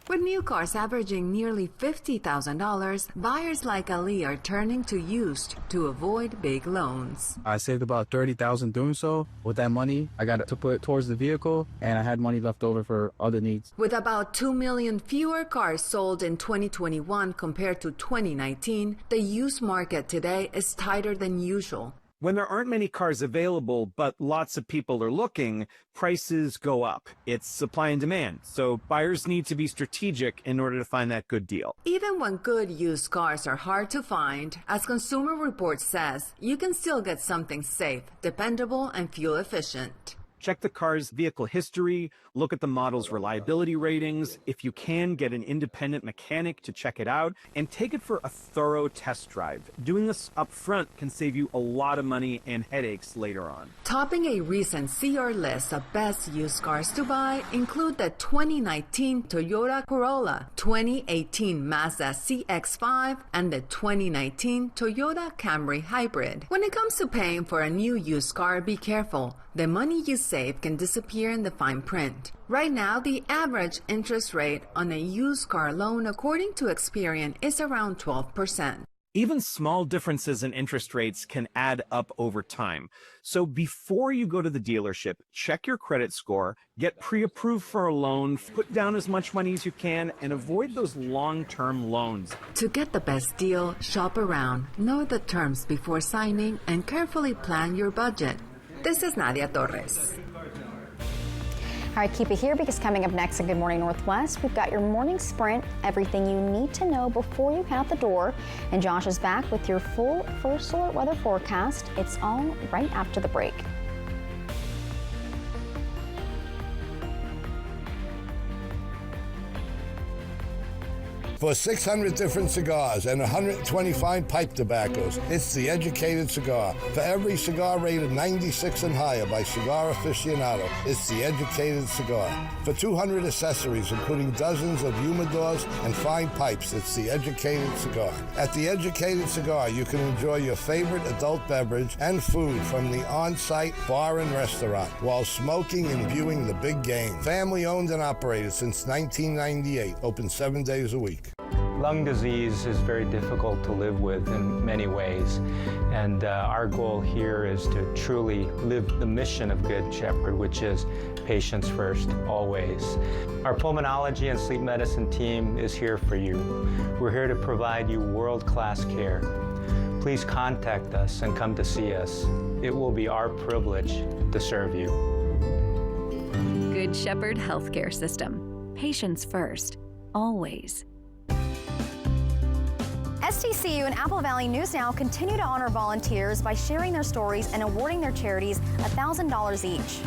With new cars averaging nearly $50,000, buyers like Ali are turning to used to avoid big loans. I saved about $30,000 doing so. With that money, I got to put towards the vehicle, and I had money left over for other needs. With about 2 million fewer cars sold in 2021 compared to 2019, the used market today is tighter than usual. When there aren't many cars available, but lots of people are looking, prices go up. It's supply and demand, so buyers need to be strategic in order to find that good deal. Even when good used cars are hard to find, as Consumer Reports says, you can still get something safe, dependable, and fuel efficient. Check the car's vehicle history, look at the model's reliability ratings. If you can, get an independent mechanic to check it out, and take it for a thorough test drive. Doing this up front can save you a lot of money and headaches later on. Topping a recent CR list of best used cars to buy include the 2019 Toyota Corolla, 2018 Mazda CX-5, and the 2019 Toyota Camry Hybrid. When it comes to paying for a new used car, be careful. The money you save can disappear in the fine print. Right now, the average interest rate on a used car loan, according to Experian, is around 12%. Even small differences in interest rates can add up over time. So before you go to the dealership, check your credit score, get pre-approved for a loan, put down as much money as you can, and avoid those long-term loans. To get the best deal, shop around, know the terms before signing, and carefully plan your budget. This is Nadia Torres. All right, keep it here because coming up next in Good Morning Northwest, we've got your morning sprint, everything you need to know before you head out the door. And Josh is back with your full First Alert weather forecast. It's all right after the break. For 600 different cigars and 125 pipe tobaccos, it's The Educated Cigar. For every cigar rated 96 and higher by Cigar Aficionado, it's The Educated Cigar. For 200 accessories, including dozens of humidors and fine pipes, it's The Educated Cigar. At The Educated Cigar, you can enjoy your favorite adult beverage and food from the on-site bar and restaurant while smoking and viewing the big game. Family owned and operated since 1998, open 7 days a week. Lung disease is very difficult to live with in many ways, and our goal here is to truly live the mission of Good Shepherd, which is patients first, always. Our pulmonology and sleep medicine team is here for you. We're here to provide you world-class care. Please contact us and come to see us. It will be our privilege to serve you. Good Shepherd Healthcare System. Patients first, always. STCU and Apple Valley News Now continue to honor volunteers by sharing their stories and awarding their charities $1,000 each.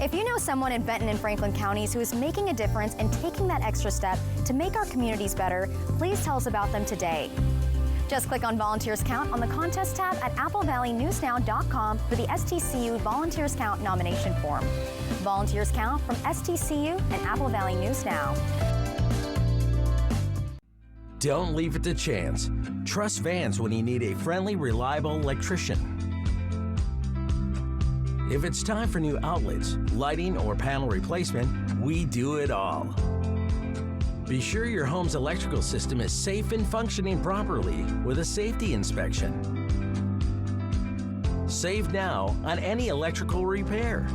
If you know someone in Benton and Franklin counties who is making a difference and taking that extra step to make our communities better, please tell us about them today. Just click on Volunteers Count on the contest tab at applevalleynewsnow.com for the STCU Volunteers Count nomination form. Volunteers Count from STCU and Apple Valley News Now. Don't leave it to chance. Trust Vance when you need a friendly, reliable electrician. If it's time for new outlets, lighting, or panel replacement, we do it all. Be sure your home's electrical system is safe and functioning properly with a safety inspection. Save now on any electrical repair.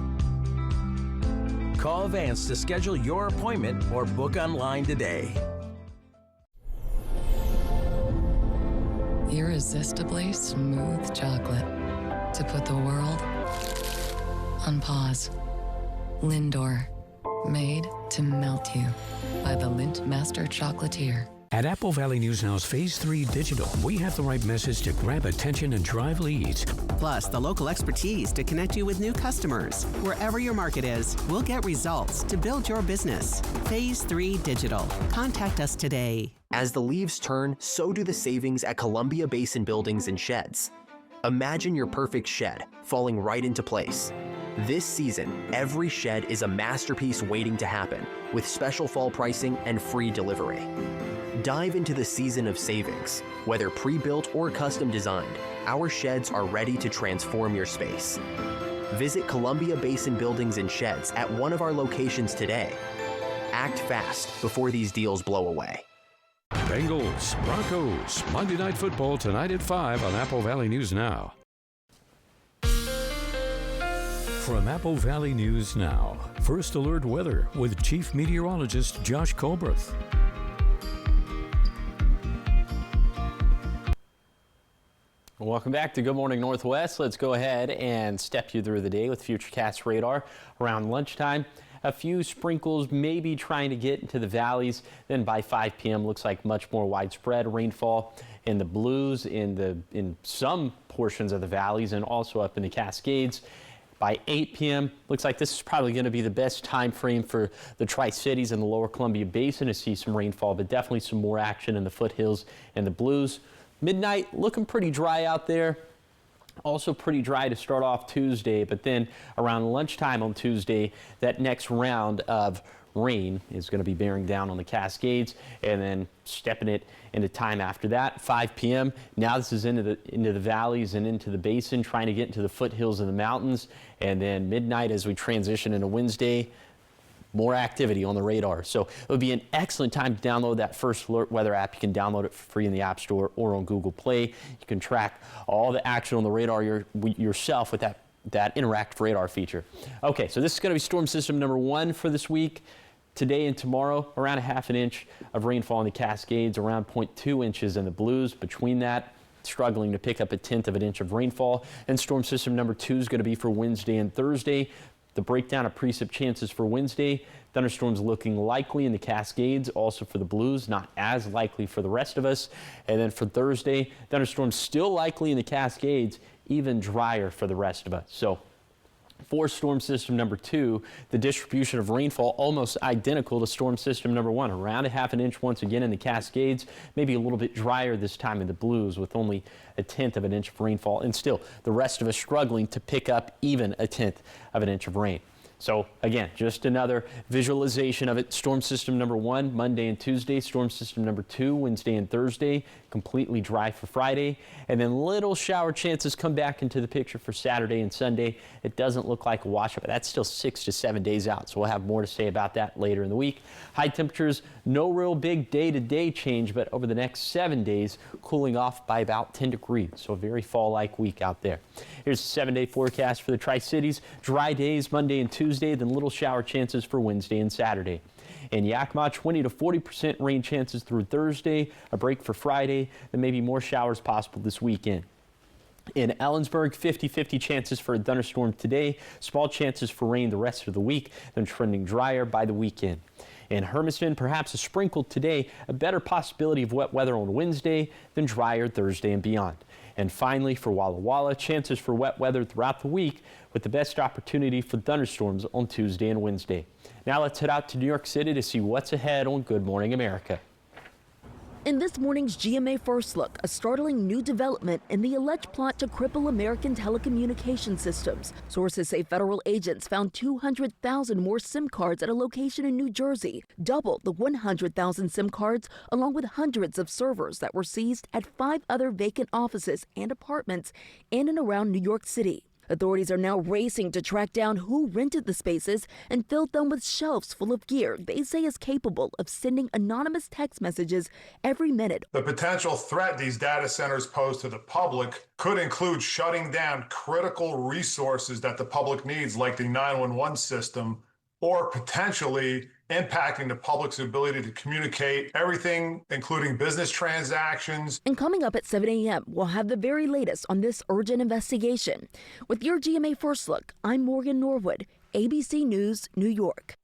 Call Vance to schedule your appointment or book online today. Irresistibly smooth chocolate to put the world on pause. Lindor, made to melt you by the Lindt Master Chocolatier. At Apple Valley News Now's Phase 3 Digital, we have the right message to grab attention and drive leads. Plus, the local expertise to connect you with new customers. Wherever your market is, we'll get results to build your business. Phase 3 Digital. Contact us today. As the leaves turn, so do the savings at Columbia Basin Buildings and Sheds. Imagine your perfect shed falling right into place. This season, every shed is a masterpiece waiting to happen with special fall pricing and free delivery. Dive into the season of savings. Whether pre-built or custom designed, our sheds are ready to transform your space. Visit Columbia Basin Buildings and Sheds at one of our locations today. Act fast before these deals blow away. Bengals, Broncos, Monday Night Football tonight at 5 on Apple Valley News Now. From Apple Valley News Now, First Alert Weather with Chief Meteorologist Josh Colbreth. Welcome back to Good Morning Northwest. Let's go ahead and step you through the day with Futurecast radar. Around lunchtime, a few sprinkles maybe trying to get into the valleys. Then by 5 p.m. looks like much more widespread rainfall in the Blues, in some portions of the valleys, and also up in the Cascades. By 8 p.m., looks like this is probably going to be the best time frame for the Tri-Cities and the lower Columbia Basin to see some rainfall, but definitely some more action in the foothills and the Blues. Midnight looking pretty dry out there. Also pretty dry to start off Tuesday, but then around lunchtime on Tuesday, that next round of rain is going to be bearing down on the Cascades, and then stepping it into time after that. 5 p.m. Now this is into the valleys and into the basin, trying to get into the foothills of the mountains, and then midnight as we transition into Wednesday. More activity on the radar. So it would be an excellent time to download that First Alert Weather app. You can download it for free in the App Store or on Google Play. You can track all the action on the radar yourself with that interactive radar feature. Okay, so this is going to be storm system number 1 for this week. Today and tomorrow, around a half an inch of rainfall in the Cascades, around 0.2 inches in the Blues. Between that, struggling to pick up a 1/10 of an inch of rainfall. And storm system number 2 is going to be for Wednesday and Thursday. The breakdown of precip chances for Wednesday, thunderstorms looking likely in the Cascades, also for the Blues, not as likely for the rest of us. And then for Thursday, thunderstorms still likely in the Cascades, even drier for the rest of us. So For storm system number 2, the distribution of rainfall almost identical to storm system number 1, around 1/2 inch once again in the Cascades, maybe a little bit drier this time in the Blues with only 1/10 of an inch of rainfall, and still the rest of us struggling to pick up even 1/10 of an inch of rain. So again, just another visualization of it. Storm system number 1, Monday and Tuesday. Storm system number 2, Wednesday and Thursday. Completely dry for Friday. And then little shower chances come back into the picture for Saturday and Sunday. It doesn't look like a washout, but that's still 6 to 7 days out. So we'll have more to say about that later in the week. High temperatures, no real big day-to-day change, but over the next 7 days, cooling off by about 10 degrees. So a very fall-like week out there. Here's the 7-day forecast for the Tri-Cities. Dry days Monday and Tuesday, then little shower chances for Wednesday and Saturday. In Yakima, 20 to 40% rain chances through Thursday, a break for Friday, then maybe more showers possible this weekend. In Ellensburg, 50-50 chances for a thunderstorm today, small chances for rain the rest of the week, then trending drier by the weekend. In Hermiston, perhaps a sprinkle today, a better possibility of wet weather on Wednesday, then drier Thursday and beyond. And finally, for Walla Walla, chances for wet weather throughout the week with the best opportunity for thunderstorms on Tuesday and Wednesday. Now let's head out to New York City to see what's ahead on Good Morning America. In this morning's GMA First Look, a startling new development in the alleged plot to cripple American telecommunication systems. Sources say federal agents found 200,000 more SIM cards at a location in New Jersey, double the 100,000 SIM cards, along with hundreds of servers that were seized at 5 other vacant offices and apartments in and around New York City. Authorities are now racing to track down who rented the spaces and filled them with shelves full of gear they say is capable of sending anonymous text messages every minute. The potential threat these data centers pose to the public could include shutting down critical resources that the public needs, like the 911 system, or potentially impacting the public's ability to communicate everything, including business transactions. And coming up at 7 a.m., we'll have the very latest on this urgent investigation. With your GMA First Look, I'm Morgan Norwood, ABC News, New York.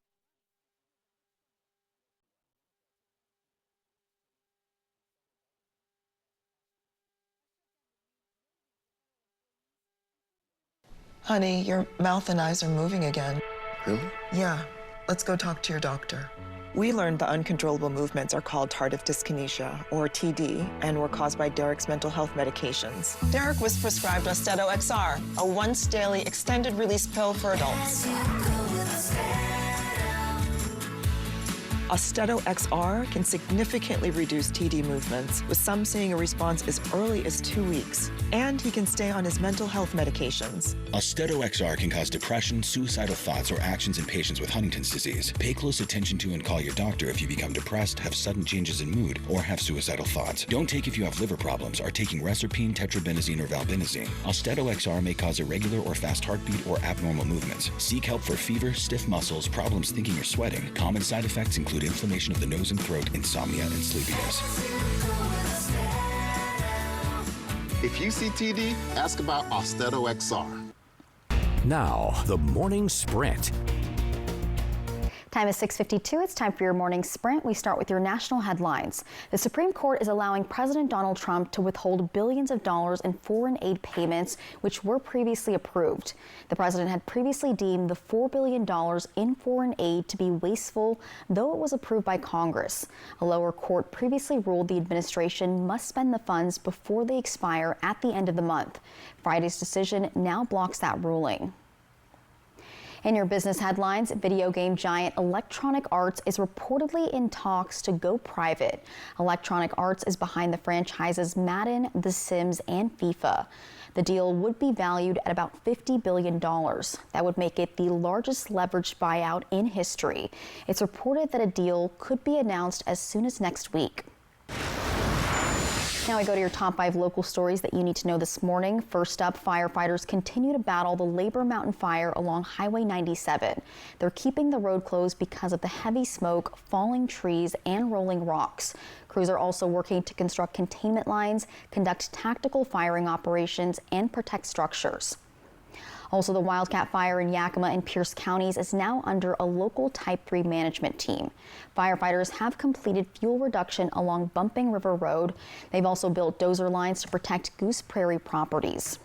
Honey, your mouth and eyes are moving again. Really? Yeah. Let's go talk to your doctor. We learned the uncontrollable movements are called tardive dyskinesia, or TD, and were caused by Derek's mental health medications. Derek was prescribed Austedo XR, a once-daily extended-release pill for adults. Austedo XR can significantly reduce TD movements, with some seeing a response as early as 2 weeks. And he can stay on his mental health medications. Austedo XR can cause depression, suicidal thoughts, or actions in patients with Huntington's disease. Pay close attention to and call your doctor if you become depressed, have sudden changes in mood, or have suicidal thoughts. Don't take if you have liver problems, are taking Reserpine, Tetrabenazine, or Valbenazine. Austedo XR may cause irregular or fast heartbeat or abnormal movements. Seek help for fever, stiff muscles, problems thinking or sweating. Common side effects include inflammation of the nose and throat, insomnia, and sleepiness. If you see TD, ask about Austedo XR. Now, the morning sprint. Time is 6:52. It's time for your morning sprint. We start with your national headlines. The Supreme Court is allowing President Donald Trump to withhold billions of dollars in foreign aid payments, which were previously approved. The president had previously deemed the $4 billion in foreign aid to be wasteful, though it was approved by Congress. A lower court previously ruled the administration must spend the funds before they expire at the end of the month. Friday's decision now blocks that ruling. In your business headlines, video game giant Electronic Arts is reportedly in talks to go private. Electronic Arts is behind the franchises Madden, The Sims, and FIFA. The deal would be valued at about $50 billion. That would make it the largest leveraged buyout in history. It's reported that a deal could be announced as soon as next week. Now we go to your top 5 local stories that you need to know this morning. First up, firefighters continue to battle the Labor Mountain fire along Highway 97. They're keeping the road closed because of the heavy smoke, falling trees, and rolling rocks. Crews are also working to construct containment lines, conduct tactical firing operations, and protect structures. Also, the Wildcat Fire in Yakima and Pierce counties is now under a local Type 3 management team. Firefighters have completed fuel reduction along Bumping River Road. They've also built dozer lines to protect Goose Prairie properties.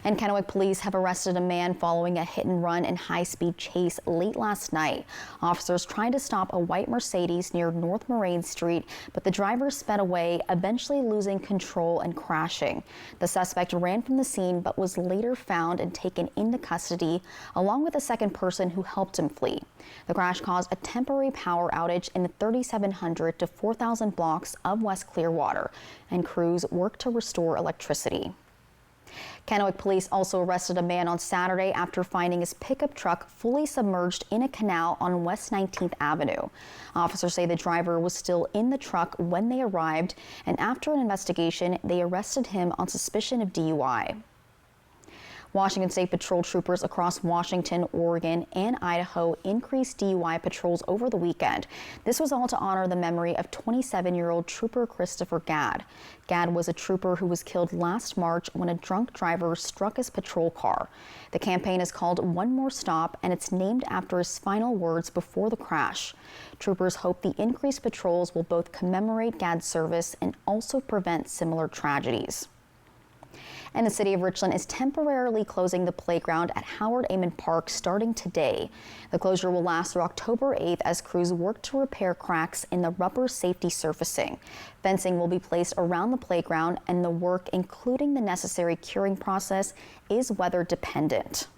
And Kennewick police have arrested a man following a hit-and-run and high-speed chase late last night. Officers tried to stop a white Mercedes near North Moraine Street, but the driver sped away, eventually losing control and crashing. The suspect ran from the scene but was later found and taken into custody, along with a second person who helped him flee. The crash caused a temporary power outage in the 3,700 to 4,000 blocks of West Clearwater, and crews worked to restore electricity. Kennewick police also arrested a man on Saturday after finding his pickup truck fully submerged in a canal on West 19th Avenue. Officers say the driver was still in the truck when they arrived, and after an investigation, they arrested him on suspicion of DUI. Washington State Patrol troopers across Washington, Oregon, and Idaho increased DUI patrols over the weekend. This was all to honor the memory of 27-year-old Trooper Christopher Gadd. Gadd was a trooper who was killed last March when a drunk driver struck his patrol car. The campaign is called One More Stop, and it's named after his final words before the crash. Troopers hope the increased patrols will both commemorate Gadd's service and also prevent similar tragedies. And the city of Richland is temporarily closing the playground at Howard Amon Park starting today. The closure will last through October 8th as crews work to repair cracks in the rubber safety surfacing. Fencing will be placed around the playground, and the work, including the necessary curing process, is weather dependent.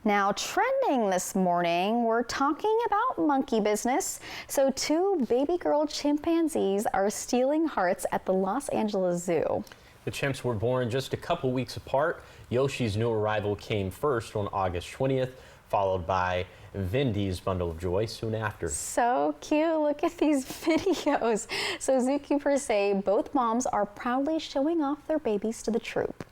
Now, trending this morning, we're talking about monkey business. So 2 baby girl chimpanzees are stealing hearts at the Los Angeles Zoo. The chimps were born just a couple weeks apart. Yoshi's new arrival came first on August 20th, followed by Vindy's bundle of joy soon after. So cute. Look at these videos. So zookeepers say both moms are proudly showing off their babies to the troop.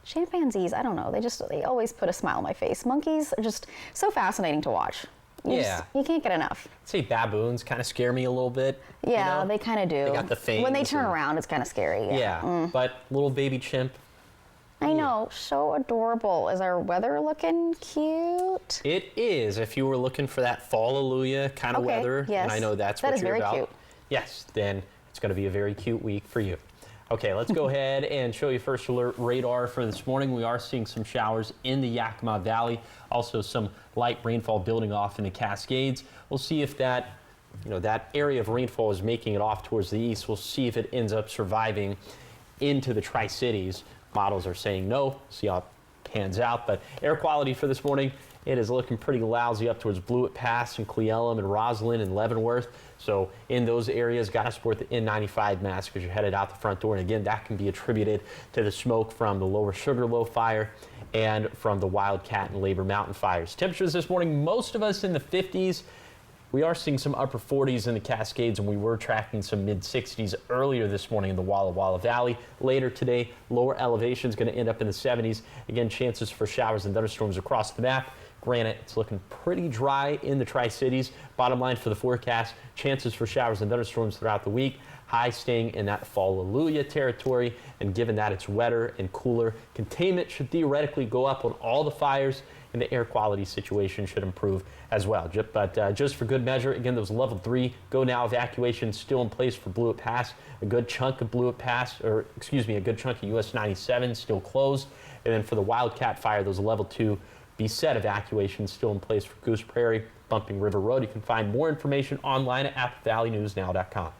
Chimpanzees, I don't know, they always put a smile on my face. Monkeys are just so fascinating to watch. You can't get enough. I'd say baboons kind of scare me a little bit. Yeah, you know? they kind of do. They got the fangs. When they turn around, it's kind of scary. Yeah, but little baby chimp. I know, so adorable. Is our weather looking cute? It is. If you were looking for that fall-alleluia kind of weather, yes. and I know that's that what is you're very about. Cute. Yes, then it's going to be a very cute week for you. Okay, let's go ahead and show you first alert radar for this morning. We are seeing some showers in the Yakima Valley, also some light rainfall building off in the Cascades. We'll see if that, that area of rainfall is making it off towards the east. We'll see if it ends up surviving into the Tri-Cities. Models are saying no. See how it pans out. But air quality for this morning, it is looking pretty lousy up towards Blewett Pass and Cle Elum and Roslyn and Leavenworth. So in those areas, got to sport the N95 mask as you're headed out the front door. And again, that can be attributed to the smoke from the Lower Sugarloaf fire and from the Wildcat and Labor Mountain fires. Temperatures this morning, most of us in the 50s. We are seeing some upper 40s in the Cascades, and we were tracking some mid-60s earlier this morning in the Walla Walla Valley. Later today, lower elevation is going to end up in the 70s. Again, chances for showers and thunderstorms across the map. Granted, it's looking pretty dry in the Tri-Cities. Bottom line for the forecast, chances for showers and thunderstorms throughout the week. High staying in that fall-alleluia territory, and given that it's wetter and cooler, containment should theoretically go up on all the fires, and the air quality situation should improve as well. But just for good measure, again, those level 3 go now evacuations still in place for Blewett Pass. A good chunk of Blewett Pass, a good chunk of US 97 still closed. And then for the Wildcat fire, those level 2 BSET evacuations still in place for Goose Prairie, Bumping River Road. You can find more information online at AppleValleyNewsNow.com.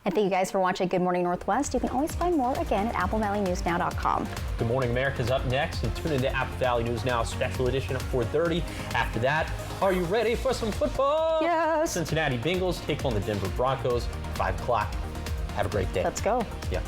And thank you guys for watching Good Morning Northwest. You can always find more again at AppleValleyNewsNow.com. Good Morning America is up next, and tune into Apple Valley News Now special edition at 4:30. After that, are you ready for some football? Yes. Cincinnati Bengals take on the Denver Broncos, 5 o'clock. Have a great day. Let's go. Yeah.